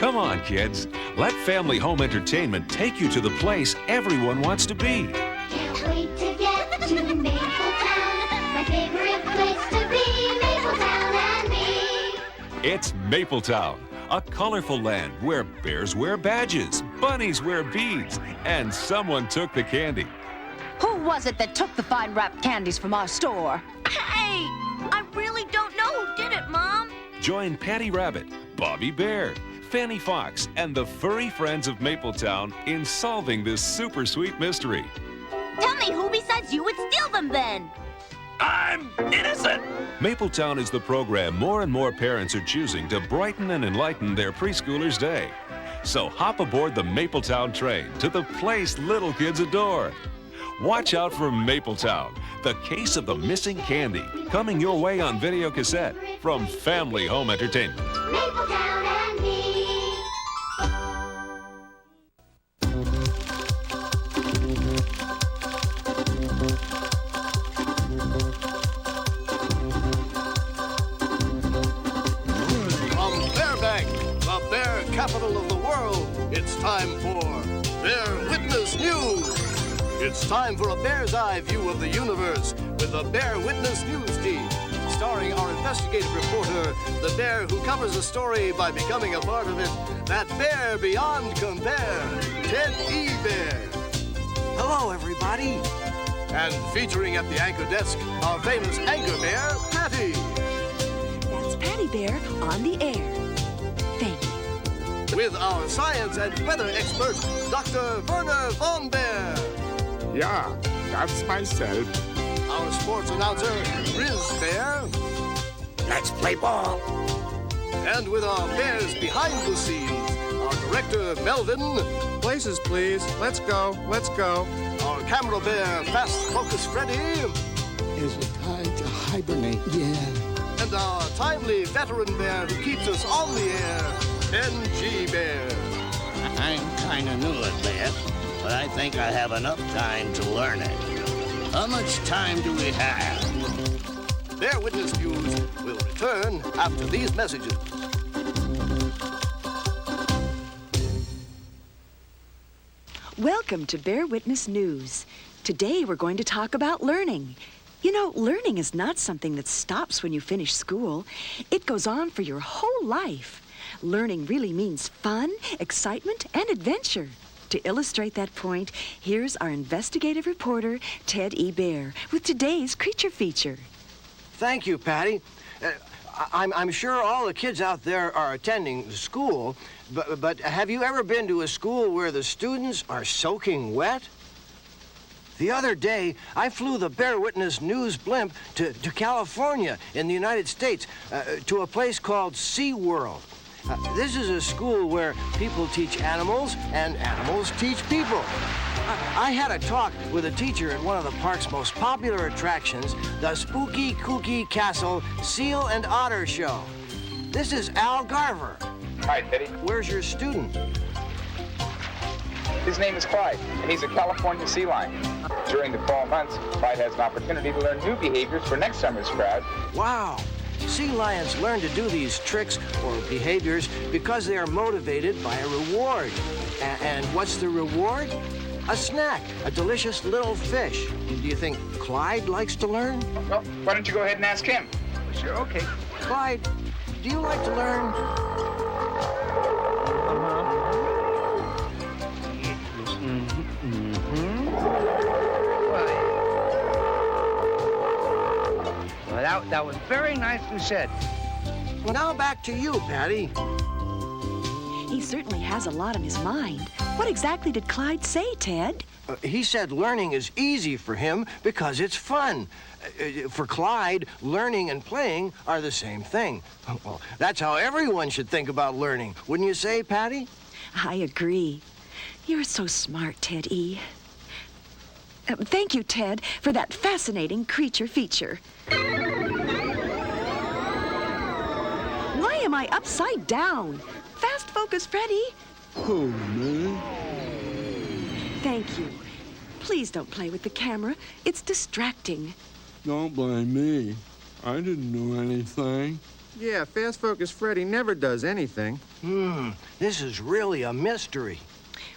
Come on, kids. Let Family Home Entertainment take you to the place everyone wants to be. Can't wait to get to Mapletown. My favorite place to be, Mapletown and me. It's Mapletown, a colorful land where bears wear badges, bunnies wear beads, and someone took the candy. Who was it that took the fine wrapped candies from our store? Hey, I really don't know who did it, Mom. Join Patty Rabbit, Bobby Bear, Fanny Fox, and the furry friends of Mapletown in solving this super sweet mystery. Tell me who besides you would steal them then? I'm innocent! Mapletown is the program more and more parents are choosing to brighten and enlighten their preschoolers' day. So hop aboard the Mapletown train to the place little kids adore. Watch out for Mapletown, the case of the missing candy, coming your way on video cassette from Family Home Entertainment. Mapletown and me. From Fairbank, the bear capital of the world, it's time for Bear Witness News. It's time for a bird's eye view of the universe with the Bear Witness News team, starring our investigative reporter, the bear who covers a story by becoming a part of it, that bear beyond compare, Ted E. Bear. Hello, everybody. And featuring at the anchor desk, our famous anchor bear, Patty. That's Patty Bear on the air. Thank you. With our science and weather expert, Dr. Werner von Bear. Yeah, that's myself. Our sports announcer, Riz Bear. Let's play ball. And with our bears behind the scenes, our director, Melvin. Places, please. Let's go. Let's go. Our camera bear, Fast Focus Freddy. Is it time to hibernate? Yeah. And our timely veteran bear who keeps us on the air, NG Bear. I'm kind of new at this, but I think I have enough time to learn it. How much time do we have? Bear Witness News will return after these messages. Welcome to Bear Witness News. Today we're going to talk about learning. You know, learning is not something that stops when you finish school. It goes on for your whole life. Learning really means fun, excitement, and adventure. To illustrate that point, here's our investigative reporter, Ted E. Bear, with today's creature feature. Thank you, Patty. I'm sure all the kids out there are attending school, but have you ever been to a school where the students are soaking wet? The other day, I flew the Bear Witness News blimp to California in the United States, to a place called SeaWorld. This is a school where people teach animals and animals teach people. I had a talk with a teacher at one of the park's most popular attractions, the Spooky Kooky Castle Seal and Otter Show. This is Al Garver. Hi, Teddy. Where's your student? His name is Clyde, and he's a California sea lion. During the fall months, Clyde has an opportunity to learn new behaviors for next summer's crowd. Wow. Sea lions learn to do these tricks or behaviors because they are motivated by a reward. And what's the reward? A snack, a delicious little fish. Do you think Clyde likes to learn? Well, why don't you go ahead and ask him? Sure, okay. Clyde, do you like to learn? Well, that was very nicely said. Well, now back to you, Patty. He certainly has a lot on his mind. What exactly did Clyde say, Ted? He said learning is easy for him because it's fun. For Clyde, learning and playing are the same thing. Well, that's how everyone should think about learning. Wouldn't you say, Patty? I agree. You're so smart, Ted E. Thank you, Ted, for that fascinating creature feature. Why am I upside down? Fast focus, Freddy. Oh, man. Thank you. Please don't play with the camera. It's distracting. Don't blame me. I didn't do anything. Yeah, Fast Focus Freddy never does anything. This is really a mystery.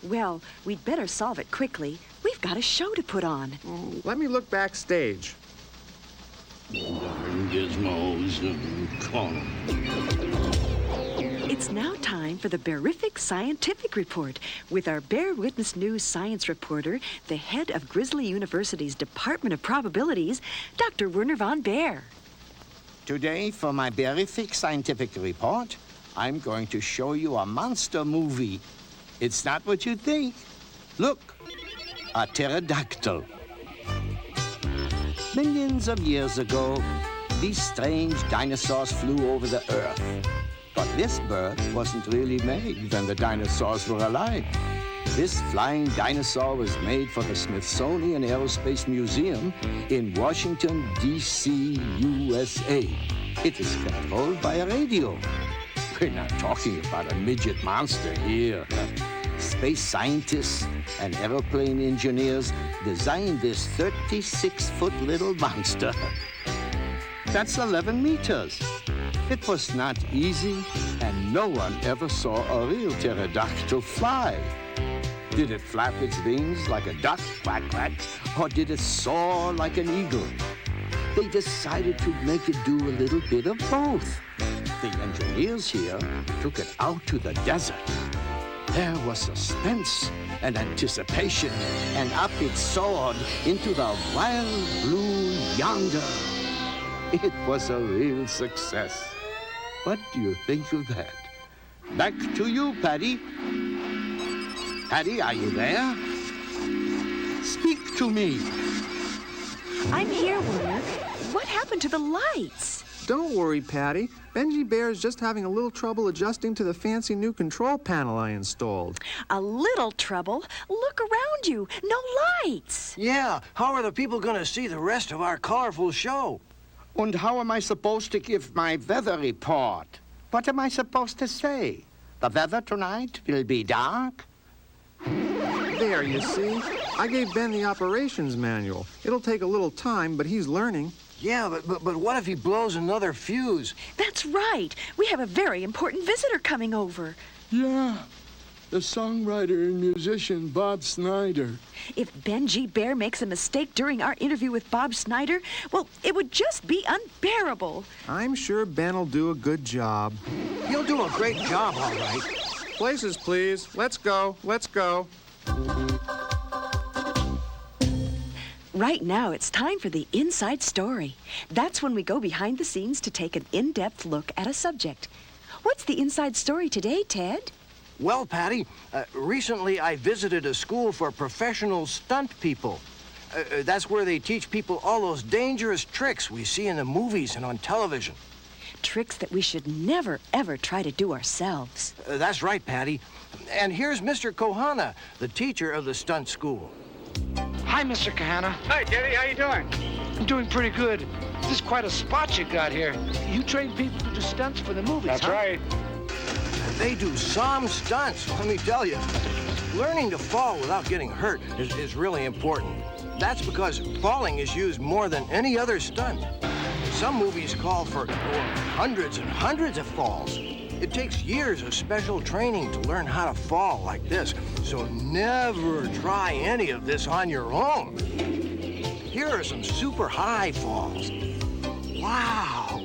Well, we'd better solve it quickly. We've got a show to put on. Let me look backstage. Gizmos. It's now time for the Bearific Scientific Report with our Bear Witness News science reporter, the head of Grizzly University's Department of Probabilities, Dr. Werner von Baer. Today, for my Bearific Scientific Report, I'm going to show you a monster movie. It's not what you think. Look, a pterodactyl. Millions of years ago, these strange dinosaurs flew over the Earth. But this bird wasn't really made when the dinosaurs were alive. This flying dinosaur was made for the Smithsonian Aerospace Museum in Washington, D.C., USA. It is controlled by a radio. We're not talking about a midget monster here. Space scientists and aeroplane engineers designed this 36-foot little monster. That's 11 meters. It was not easy, and no one ever saw a real pterodactyl fly. Did it flap its wings like a duck, quack, quack, or did it soar like an eagle? They decided to make it do a little bit of both. The engineers here took it out to the desert. There was suspense and anticipation, and up it soared into the wild blue yonder. It was a real success. What do you think of that? Back to you, Patty. Patty, are you there? Speak to me. I'm here, Werner. What happened to the lights? Don't worry, Patty. Benji Bear's just having a little trouble adjusting to the fancy new control panel I installed. A little trouble? Look around you. No lights. Yeah, how are the people going to see the rest of our colorful show? And how am I supposed to give my weather report? What am I supposed to say? The weather tonight will be dark? There, you see. I gave Ben the operations manual. It'll take a little time, but he's learning. Yeah, but what if he blows another fuse? That's right. We have a very important visitor coming over. Yeah, the songwriter and musician Bob Snyder. If Benji Bear makes a mistake during our interview with Bob Snyder, well, it would just be unbearable. I'm sure Ben'll do a good job. He'll do a great job, all right. Places, please. Let's go. Let's go. Right now, it's time for the Inside Story. That's when we go behind the scenes to take an in-depth look at a subject. What's the Inside Story today, Ted? Well, Patty, recently I visited a school for professional stunt people. That's where they teach people all those dangerous tricks we see in the movies and on television. Tricks that we should never, ever try to do ourselves. That's right, Patty. And here's Mr. Kohana, the teacher of the stunt school. Hi, Mr. Kahana. Hi, Teddy. How you doing? I'm doing pretty good. This is quite a spot you got here. You train people to do stunts for the movies, That's right. They do some stunts, let me tell you. Learning to fall without getting hurt is really important. That's because falling is used more than any other stunt. Some movies call for hundreds and hundreds of falls. It takes years of special training to learn how to fall like this, so never try any of this on your own. Here are some super high falls. Wow!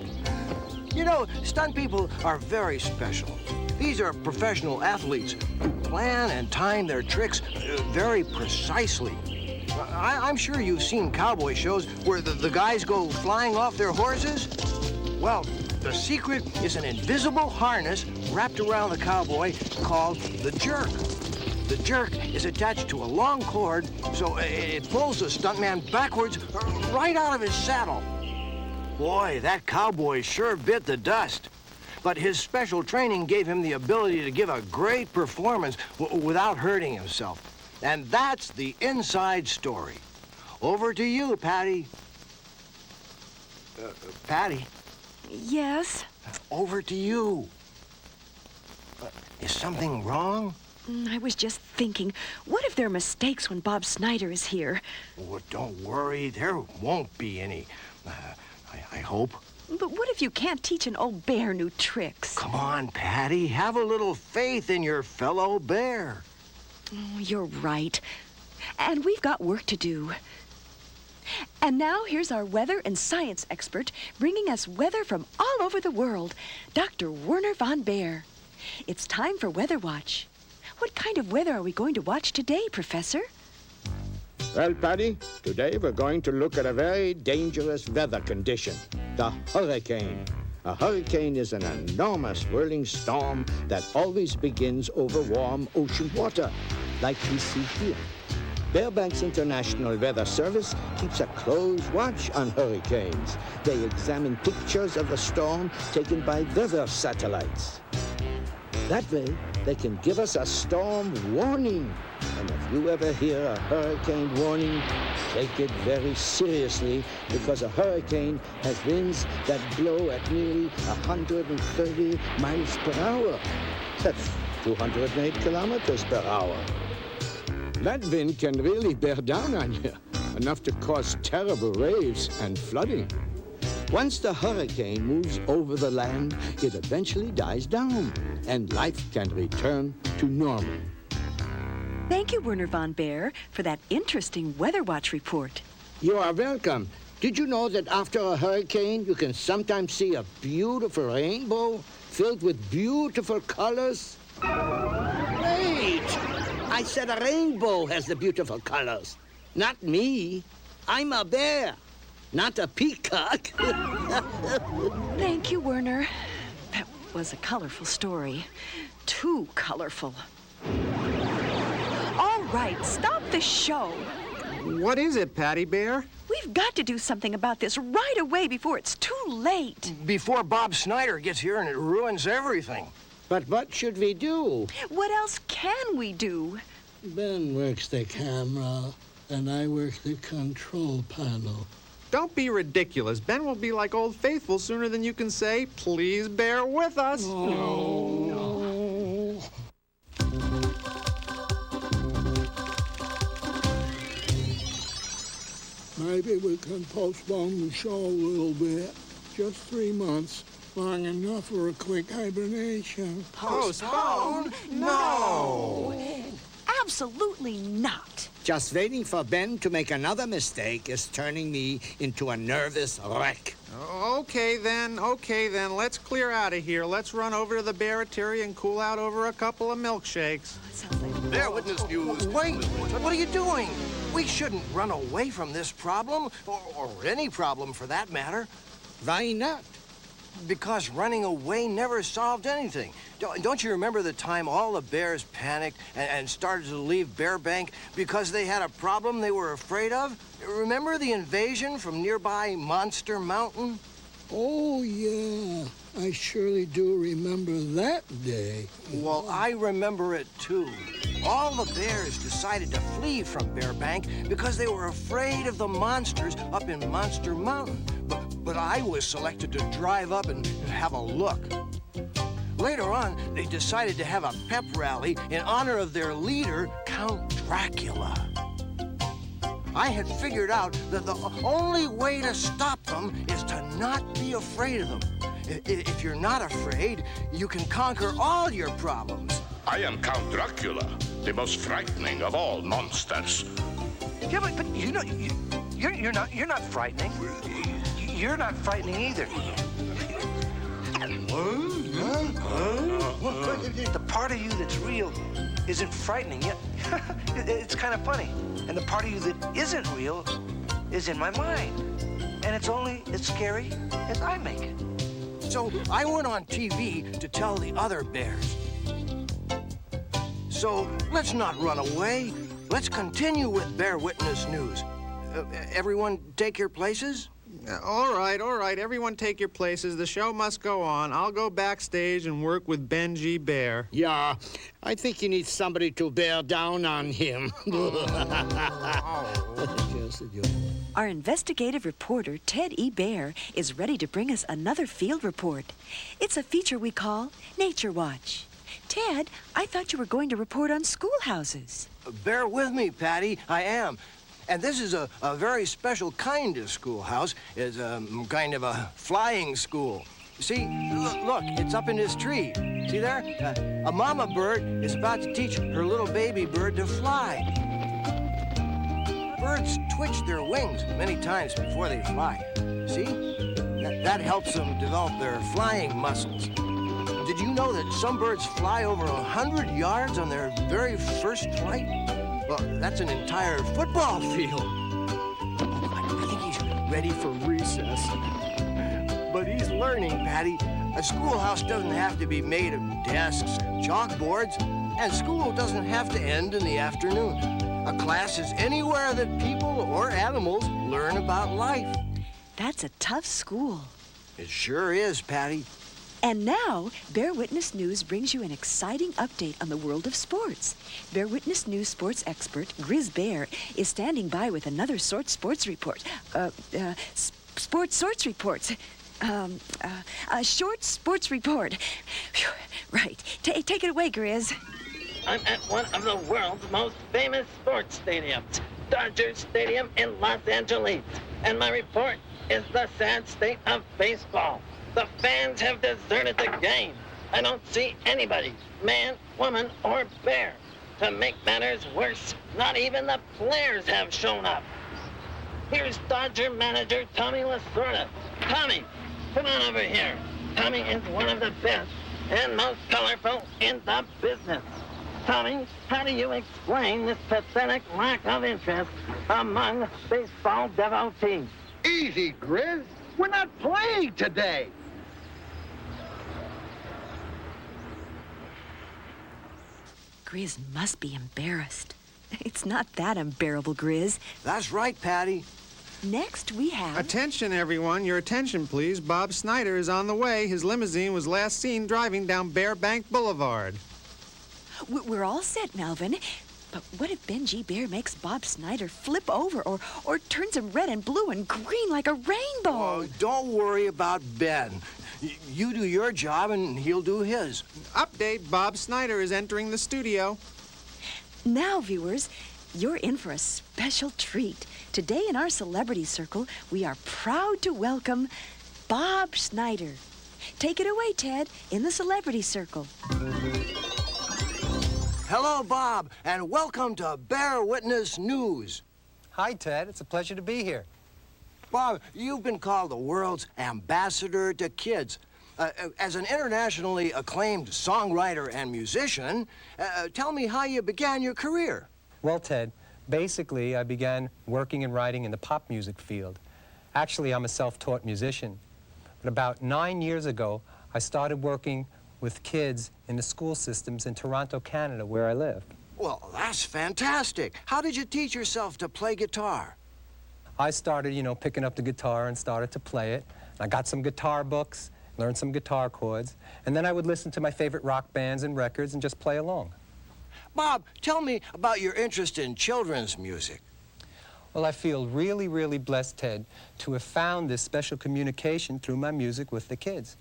You know, stunt people are very special. These are professional athletes who plan and time their tricks very precisely. I'm sure you've seen cowboy shows where the guys go flying off their horses. Well, the secret is an invisible harness wrapped around the cowboy called the jerk. The jerk is attached to a long cord, so it pulls the stuntman backwards right out of his saddle. Boy, that cowboy sure bit the dust. But his special training gave him the ability to give a great performance without hurting himself. And that's the inside story. Over to you, Patty. Patty? Yes? Over to you. Is something wrong? I was just thinking, what if there are mistakes when Bob Snyder is here? Oh, don't worry, there won't be any. I hope. But what if you can't teach an old bear new tricks? Come on, Patty. Have a little faith in your fellow bear. Oh, you're right. And we've got work to do. And now here's our weather and science expert bringing us weather from all over the world, Dr. Werner von Baer. It's time for Weather Watch. What kind of weather are we going to watch today, Professor? Well, Patty, today we're going to look at a very dangerous weather condition, the hurricane. A hurricane is an enormous whirling storm that always begins over warm ocean water, like we see here. Fairbanks International Weather Service keeps a close watch on hurricanes. They examine pictures of the storm taken by weather satellites. That way, they can give us a storm warning. And if you ever hear a hurricane warning, take it very seriously, because a hurricane has winds that blow at nearly 130 miles per hour. That's 208 kilometers per hour. That wind can really bear down on you, enough to cause terrible waves and flooding. Once the hurricane moves over the land, it eventually dies down, and life can return to normal. Thank you, Werner von Baer, for that interesting Weather Watch report. You are welcome. Did you know that after a hurricane, you can sometimes see a beautiful rainbow filled with beautiful colors? Wait! I said a rainbow has the beautiful colors. Not me. I'm a bear, not a peacock. Thank you, Werner. That was a colorful story. Too colorful. All right, stop the show. What is it, Patty Bear? We've got to do something about this right away before it's too late. Before Bob Snyder gets here and it ruins everything. But what should we do? What else can we do? Ben works the camera, and I work the control panel. Don't be ridiculous. Ben will be like Old Faithful sooner than you can say, please bear with us. No. Maybe we can postpone the show a little bit. Just 3 months. Long enough for a quick hibernation. Postpone? No! Absolutely not. Just waiting for Ben to make another mistake is turning me into a nervous wreck. Okay then. Let's clear out of here. Let's run over to the Bearatory and cool out over a couple of milkshakes. Bear Witness News. Wait, what are you doing? We shouldn't run away from this problem, or any problem for that matter. Why not? Because running away never solved anything. Don't you remember the time all the bears panicked and started to leave Bearbank because they had a problem they were afraid of? Remember the invasion from nearby Monster Mountain? Oh, yeah. I surely do remember that day. Well, I remember it, too. All the bears decided to flee from Bearbank because they were afraid of the monsters up in Monster Mountain. But I was selected to drive up and have a look. Later on, they decided to have a pep rally in honor of their leader, Count Dracula. I had figured out that the only way to stop them is to not be afraid of them. If you're not afraid, you can conquer all your problems. I am Count Dracula, the most frightening of all monsters. Yeah, but you know, you're not frightening. You're not frightening either. The part of you that's real isn't frightening yet. It's kind of funny. And the part of you that isn't real is in my mind. And it's only as scary as I make it. So I went on TV to tell the other bears. So let's not run away. Let's continue with Bear Witness News. Everyone take your places? All right. Everyone take your places. The show must go on. I'll go backstage and work with Benji Bear. Yeah, I think you need somebody to bear down on him. Our investigative reporter, Ted E. Bear, is ready to bring us another field report. It's a feature we call Nature Watch. Ted, I thought you were going to report on schoolhouses. Bear with me, Patty. I am. And this is a very special kind of schoolhouse. It's kind of a flying school. See, look, it's up in this tree. See there? A mama bird is about to teach her little baby bird to fly. Birds twitch their wings many times before they fly. See? That helps them develop their flying muscles. Did you know that some birds fly over 100 yards on their very first flight? Well, that's an entire football field. I think he's ready for recess. But he's learning, Patty. A schoolhouse doesn't have to be made of desks and chalkboards, and school doesn't have to end in the afternoon. A class is anywhere that people or animals learn about life. That's a tough school. It sure is, Patty. And now, Bear Witness News brings you an exciting update on the world of sports. Bear Witness News sports expert Grizz Bear is standing by with another sports report. Sports sorts reports. A short sports report. Phew, right. Take it away, Grizz. I'm at one of the world's most famous sports stadiums, Dodger Stadium in Los Angeles. And my report is the sad state of baseball. The fans have deserted the game. I don't see anybody, man, woman, or bear. To make matters worse, not even the players have shown up. Here's Dodger manager Tommy Lasorda. Tommy, come on over here. Tommy is one of the best and most colorful in the business. Tommy, how do you explain this pathetic lack of interest among baseball devotees? Easy, Grizz. We're not playing today. Grizz must be embarrassed. It's not that unbearable, Grizz. That's right, Patty. Next, we have... Attention, everyone. Your attention, please. Bob Snyder is on the way. His limousine was last seen driving down Bearbank Boulevard. We're all set, Melvin. But what if Benji Bear makes Bob Snyder flip over or turns him red and blue and green like a rainbow? Oh, don't worry about Ben. You do your job and he'll do his. Update, Bob Snyder is entering the studio. Now, viewers, you're in for a special treat. Today in our celebrity circle, we are proud to welcome Bob Snyder. Take it away, Ted, in the celebrity circle. Hello, Bob, and welcome to Bear Witness News. Hi, Ted. It's a pleasure to be here. Bob, you've been called the world's ambassador to kids. As an internationally acclaimed songwriter and musician, tell me how you began your career. Well, Ted, basically, I began working and writing in the pop music field. Actually, I'm a self-taught musician. But about 9 years ago, I started working with kids in the school systems in Toronto, Canada, where I live. Well, that's fantastic. How did you teach yourself to play guitar? I started, picking up the guitar and started to play it. I got some guitar books, learned some guitar chords, and then I would listen to my favorite rock bands and records and just play along. Bob, tell me about your interest in children's music. Well, I feel really, really blessed, Ted, to have found this special communication through my music with the kids.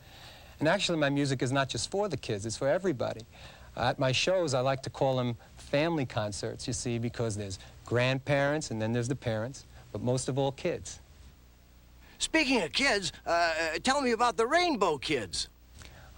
And actually, my music is not just for the kids, it's for everybody. At my shows, I like to call them family concerts, you see, because there's grandparents and then there's the parents, but most of all, kids. Speaking of kids, tell me about the Rainbow Kids.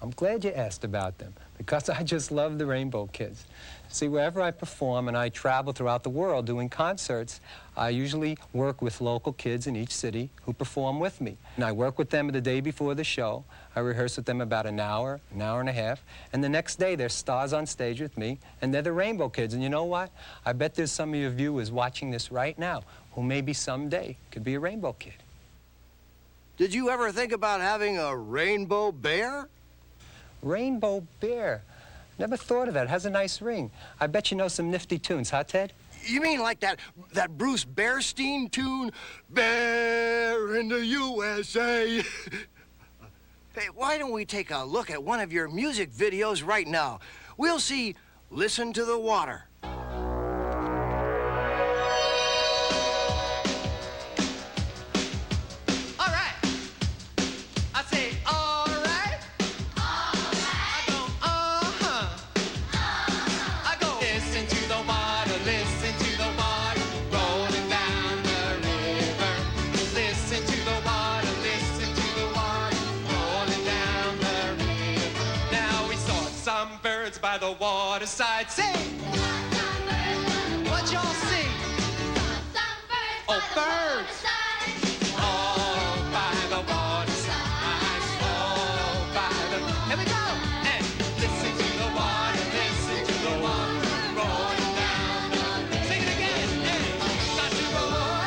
I'm glad you asked about them, because I just love the Rainbow Kids. See, wherever I perform and I travel throughout the world doing concerts, I usually work with local kids in each city who perform with me. And I work with them the day before the show. I rehearse with them about an hour and a half, and the next day they're stars on stage with me, and they're the Rainbow Kids. And you know what? I bet there's some of your viewers watching this right now who maybe someday could be a Rainbow Kid. Did you ever think about having a rainbow bear? Rainbow Bear? Never thought of that. It has a nice ring. I bet you know some nifty tunes, huh, Ted? You mean like that Bruce Bearstein tune, Bear in the USA? Hey, why don't we take a look at one of your music videos right now? We'll see Listen to the Water. Listen to the water rolling down. the side. Say, what y'all see? Oh, birds. All by the waterside. All by the... Here we go. And listen to the water, listen to the water rolling down the... Sing it again. Hey, got to roll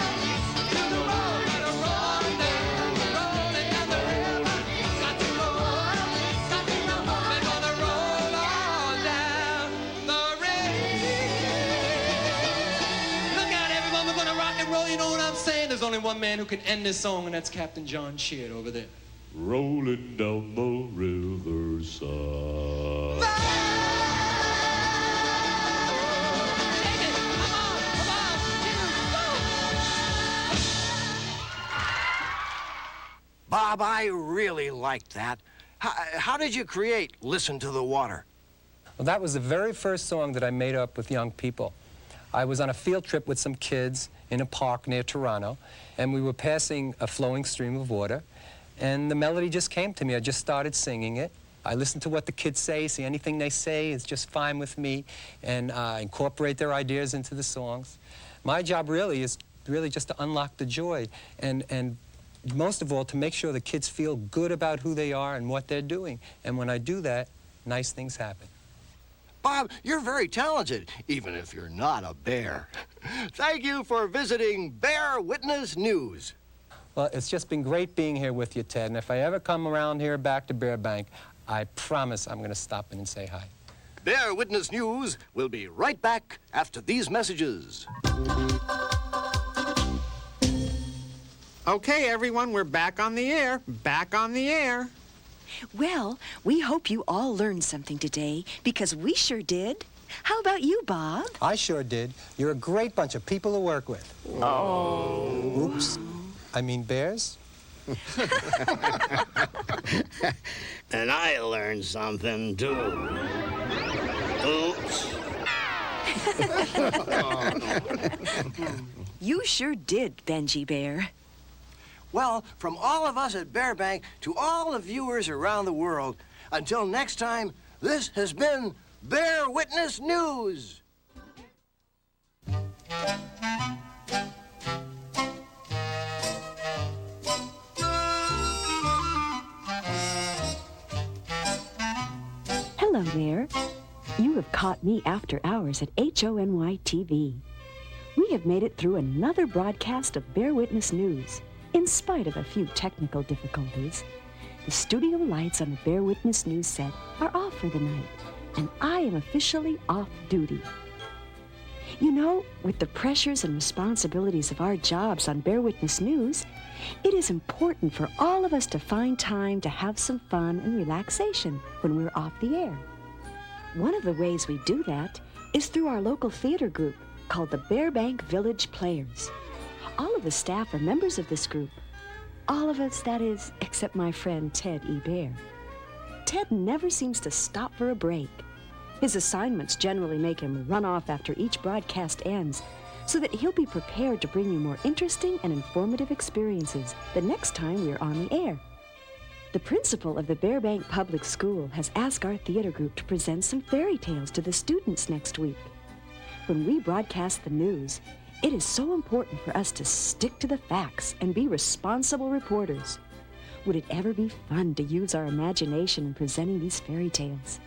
to the road, gotta roll down, rolling down the river. Got to roll, we're gonna roll on down the river. Look out, everyone, we're gonna rock and roll, you know what I'm saying? There's only one man who can end this song, and that's Captain John Sheard over there. Rolling down the riverside. Bob, I really liked that. How did you create Listen to the Water? Well, that was the very first song that I made up with young people. I was on a field trip with some kids in a park near Toronto, and we were passing a flowing stream of water, and the melody just came to me. I just started singing it. I listen to what the kids say, see anything they say is just fine with me, and incorporate their ideas into the songs. My job really is just to unlock the joy, and most of all, to make sure the kids feel good about who they are and what they're doing. And when I do that, nice things happen. Bob, you're very talented, even if you're not a bear. Thank you for visiting Bear Witness News. Well, it's just been great being here with you, Ted, and if I ever come around here back to Bearbank, I promise I'm going to stop in and say hi. Bear Witness News will be right back after these messages. Okay, everyone, we're back on the air. Back on the air. Well, we hope you all learned something today, because we sure did. How about you, Bob? I sure did. You're a great bunch of people to work with. Oh. Oops. I mean bears? And I learned something, too. Oops. You sure did, Benji Bear. Well, from all of us at Bearbank to all the viewers around the world, until next time, this has been Bear Witness News. Hello there. You have caught me after hours at HONY TV. We have made it through another broadcast of Bear Witness News. In spite of a few technical difficulties, the studio lights on the Bear Witness News set are off for the night, and I am officially off duty. You know, with the pressures and responsibilities of our jobs on Bear Witness News, it is important for all of us to find time to have some fun and relaxation when we're off the air. One of the ways we do that is through our local theater group called the Bearbank Village Players. All of the staff are members of this group. All of us, that is, except my friend Ted E. Bear. Ted never seems to stop for a break. His assignments generally make him run off after each broadcast ends, so that he'll be prepared to bring you more interesting and informative experiences the next time we're on the air. The principal of the Bearbank Public School has asked our theater group to present some fairy tales to the students next week. When we broadcast the news, it is so important for us to stick to the facts and be responsible reporters. Would it ever be fun to use our imagination in presenting these fairy tales?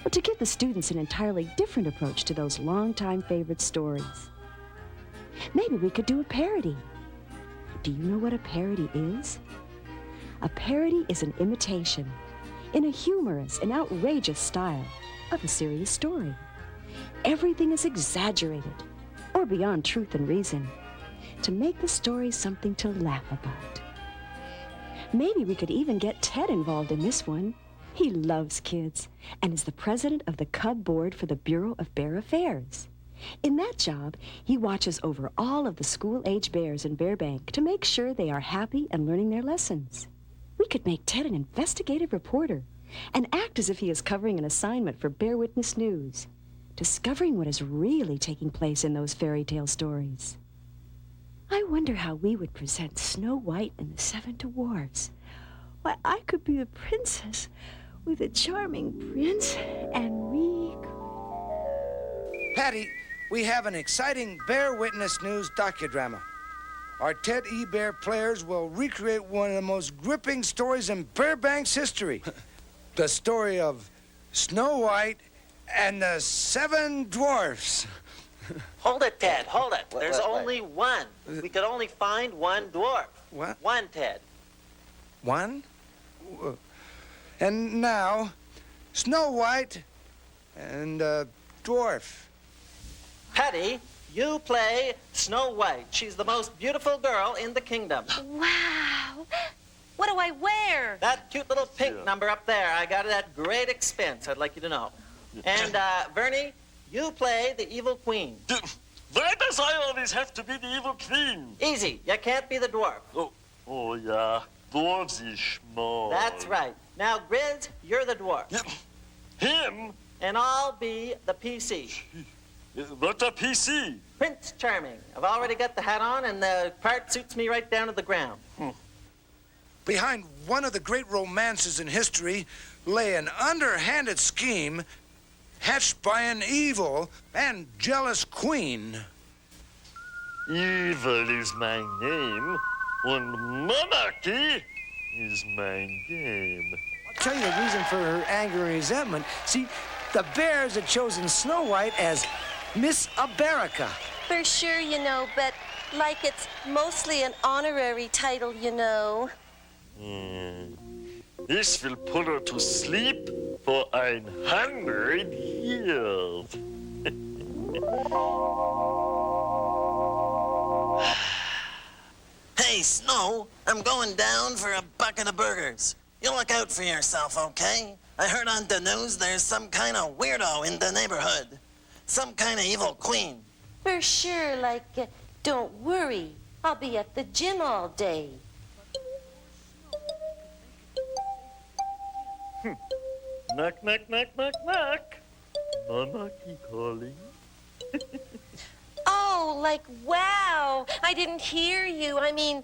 Or to give the students an entirely different approach to those longtime favorite stories? Maybe we could do a parody. Do you know what a parody is? A parody is an imitation, in a humorous and outrageous style, of a serious story. Everything is exaggerated, or beyond truth and reason, to make the story something to laugh about. Maybe we could even get Ted involved in this one. He loves kids and is the president of the Cub Board for the Bureau of Bear Affairs. In that job, he watches over all of the school-age bears in Bearbank to make sure they are happy and learning their lessons. We could make Ted an investigative reporter and act as if he is covering an assignment for Bear Witness News, discovering what is really taking place in those fairy tale stories. I wonder how we would present Snow White and the Seven Dwarfs. Why, I could be the princess with a charming prince, and we could... Patty, we have an exciting Bear Witness News docudrama. Our Ted E. Bear players will recreate one of the most gripping stories in Bearbank's history. The story of Snow White and the 7 Dwarfs. Hold it, Ted, hold it. There's only one. We could only find one dwarf. What? One, Ted. One? And now, Snow White and Dwarf. Patty, you play Snow White. She's the most beautiful girl in the kingdom. Wow. What do I wear? That cute little pink number up there, I got it at great expense, I'd like you to know. And, Vernie, you play the evil queen. Why does I always have to be the evil queen? Easy. You can't be the dwarf. Oh yeah. Dwarves is small. That's right. Now, Grizz, you're the dwarf. Him? And I'll be the PC. What's a PC? Prince Charming. I've already got the hat on, and the part suits me right down to the ground. Behind one of the great romances in history lay an underhanded scheme hatched by an evil and jealous queen. Evil is my name, and monarchy is my game. I'll tell you the reason for her anger and resentment. See, the Bears had chosen Snow White as Miss America. For sure, you know, but like it's mostly an honorary title, you know. This will put her to sleep for 100 years. Hey, Snow, I'm going down for a bucket of burgers. You look out for yourself, okay? I heard on the news there's some kind of weirdo in the neighborhood. Some kind of evil queen. For sure, like, don't worry. I'll be at the gym all day. Knock, knock, knock, knock, knock. Monarchy calling. Oh, like, wow. I didn't hear you. I mean,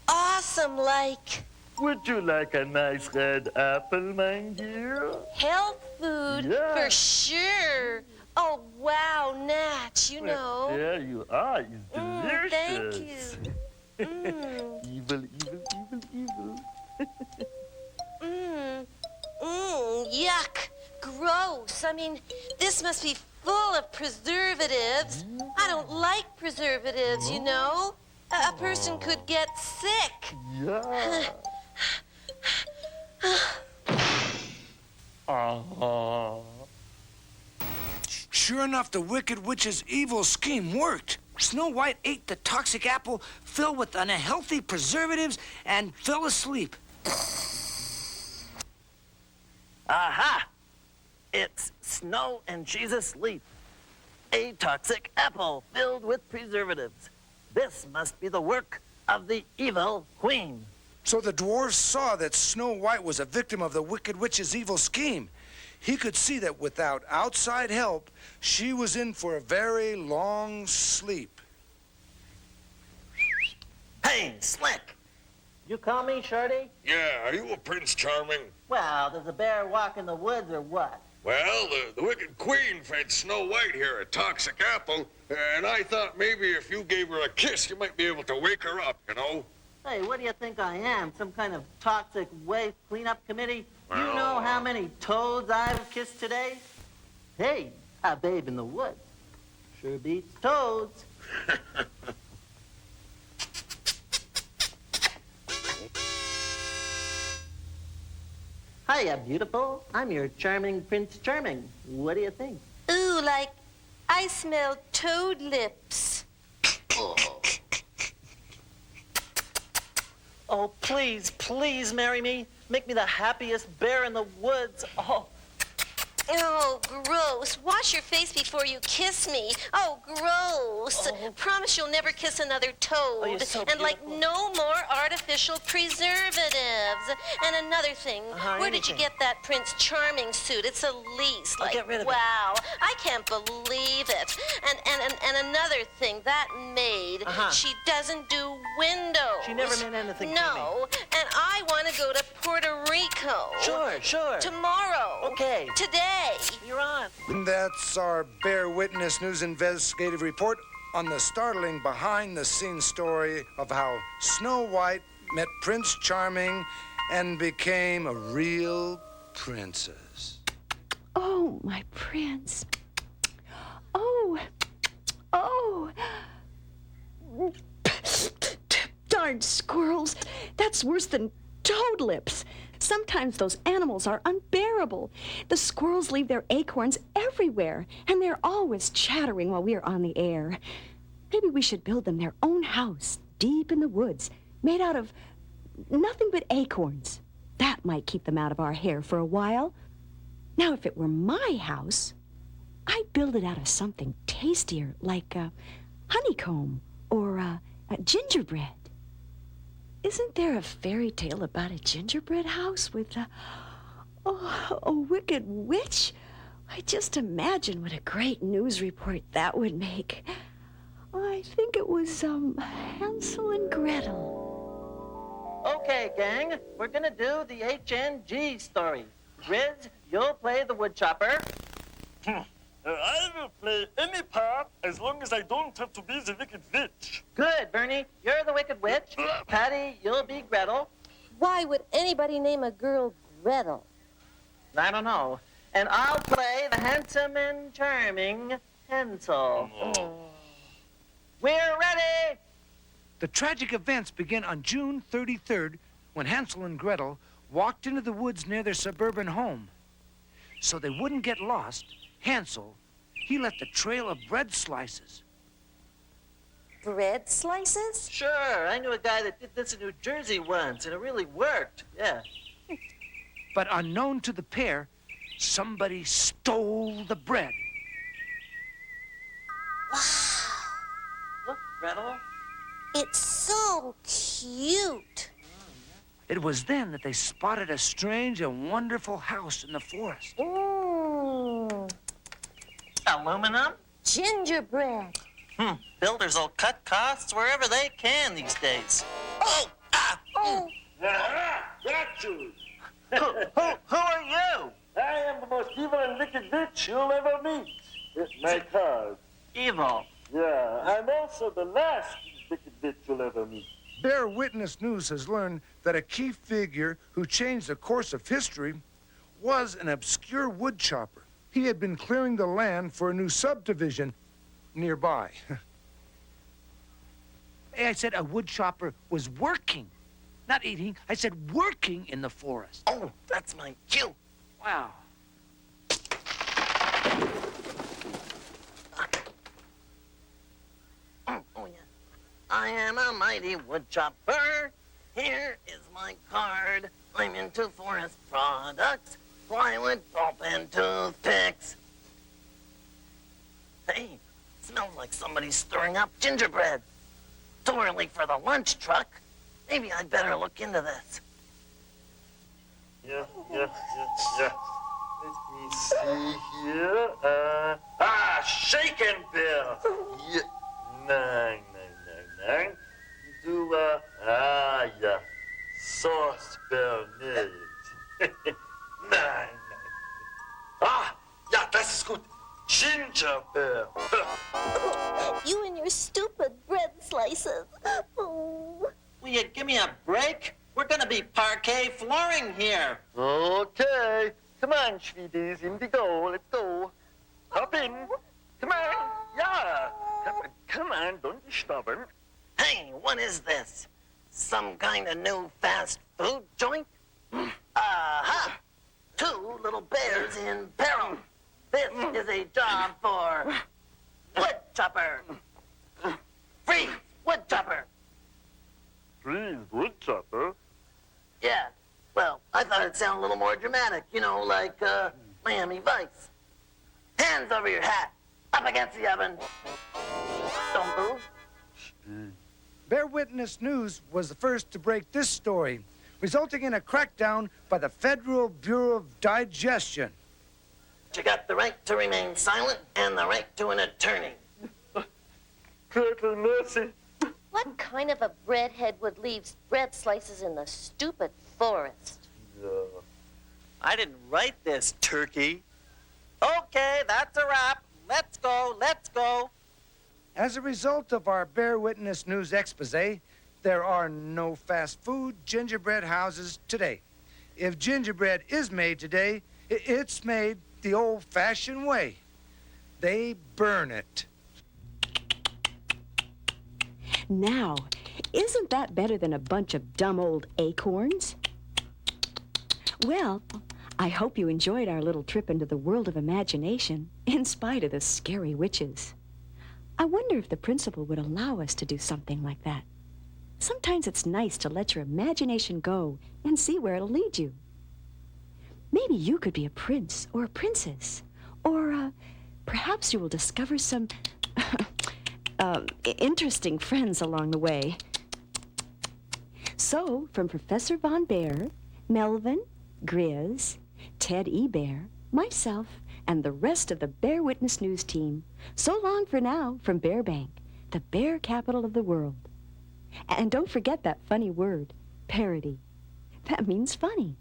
awesome, like... Would you like a nice red apple, my dear? Health food, Yeah. for sure. Oh, wow, Natch, you know. There you are. It's delicious. Thank you. Evil, evil, evil, evil. Yuck. Gross. I mean, this must be full of preservatives. I don't like preservatives, you know. A person could get sick. Yeah. Sure enough, the Wicked Witch's evil scheme worked. Snow White ate the toxic apple filled with unhealthy preservatives and fell asleep. Aha! It's Snow and she's asleep. A toxic apple filled with preservatives. This must be the work of the evil queen. So the dwarves saw that Snow White was a victim of the Wicked Witch's evil scheme. He could see that without outside help, she was in for a very long sleep. Hey, Slick! You call me, Shorty? Yeah, are you a Prince Charming? Well, does a bear walk in the woods or what? Well, the Wicked Queen fed Snow White here a toxic apple, and I thought maybe if you gave her a kiss, you might be able to wake her up, you know? Hey, what do you think I am? Some kind of toxic waste cleanup committee? You Well, know how many toads I've kissed today? Hey, a babe in the woods sure beats toads. Hiya, beautiful. I'm your charming Prince Charming. What do you think? Ooh, like, I smell toad lips. Oh, please, please marry me. Make me the happiest bear in the woods. Oh. Oh, gross. Wash your face before you kiss me. Oh, gross. Promise you'll never kiss another toad. you're so and, like, no more artificial preservatives. And another thing, where did you anything. get that Prince Charming suit? It's a lease. I'll Like, get rid of it. wow. I can't believe it. And another thing, that maid, Uh-huh. she doesn't do window. She never meant anything to me. No, and I want to go to Puerto Rico. Sure. Tomorrow. Okay. Today. You're on. That's our Bear Witness News investigative report on the startling behind-the-scenes story of how Snow White met Prince Charming and became a real princess. Oh, my prince. Oh. Darn squirrels. That's worse than toad lips. Sometimes those animals are unbearable. The squirrels leave their acorns everywhere, and they're always chattering while we are on the air. Maybe we should build them their own house, deep in the woods, made out of nothing but acorns. That might keep them out of our hair for a while. Now, if it were my house, I'd build it out of something tastier, like honeycomb or gingerbread. Isn't there a fairy tale about a gingerbread house with a wicked witch? I just imagine what a great news report that would make. I think it was Hansel and Gretel. Okay, gang, we're gonna do the HNG story. Riz, you'll play the woodchopper. I will play any part as long as I don't have to be the Wicked Witch. Good, Bernie, you're the Wicked Witch. Patty, you'll be Gretel. Why would anybody name a girl Gretel? I don't know. And I'll play the handsome and charming Hansel. We're ready! The tragic events begin on June 33rd when Hansel and Gretel walked into the woods near their suburban home. So they wouldn't get lost, Hansel, he left a trail of bread slices. Bread slices? Sure, I knew a guy that did this in New Jersey once, and it really worked. Yeah. But unknown to the pair, somebody stole the bread. Wow. Look, Gretel. It's so cute. It was then that they spotted a strange and wonderful house in the forest. Aluminum? Gingerbread. Builders will cut costs wherever they can these days. Oh! Got you! Who are you? I am the most evil and wicked witch you'll ever meet. It's my card. Evil. Yeah, I'm also the last wicked witch you'll ever meet. Bear Witness News has learned that a key figure who changed the course of history was an obscure woodchopper. He had been clearing the land for a new subdivision nearby. Hey, I said a woodchopper was working, not eating. I said working in the forest. Oh, that's my cue. Wow. Oh, yeah. I am a mighty woodchopper. Here is my card. I'm into forest products, plywood, pulp, and toothpicks. Hey, smells like somebody's stirring up gingerbread. Too early for the lunch truck. Maybe I'd better look into this. Yeah. Let me see here. Shaken bear. Yeah. Nine. Do, yeah. Sauce Bernays. Nine. Ja, das ist gut. Ginger bear. You and your stupid bread slices. Oh. Will you give me a break? We're gonna be parquet flooring here. Okay. Come on, sweeties. Indigo. Let's go. Hop in. Come on. Yeah. Come on. Don't be stubborn. Hey, what is this? Some kind of new fast food joint? Aha! 2 little bears in peril. This is a job for woodchopper. Freeze, woodchopper. Freeze, woodchopper? Yeah, well, I thought it'd sound a little more dramatic, you know, like Miami Vice. Hands over your hat, up against the oven. Don't move. Bear Witness News was the first to break this story, resulting in a crackdown by the Federal Bureau of Digestion. You got the right to remain silent and the right to an attorney. Curtain mercy. What kind of a breadhead would leave bread slices in the stupid forest? I didn't write this, turkey. Okay, that's a wrap. Let's go, let's go. As a result of our Bear Witness News expose, there are no fast food gingerbread houses today. If gingerbread is made today, it's made the old-fashioned way. They burn it. Now, isn't that better than a bunch of dumb old acorns? Well, I hope you enjoyed our little trip into the world of imagination, in spite of the scary witches. I wonder if the principal would allow us to do something like that. Sometimes it's nice to let your imagination go and see where it'll lead you. Maybe you could be a prince or a princess, or perhaps you will discover some interesting friends along the way. So, from Professor Von Bear, Melvin, Grizz, Ted E. Bear, myself, and the rest of the Bear Witness News team, so long for now from Bearbank, the bear capital of the world. And don't forget that funny word, parody. That means funny.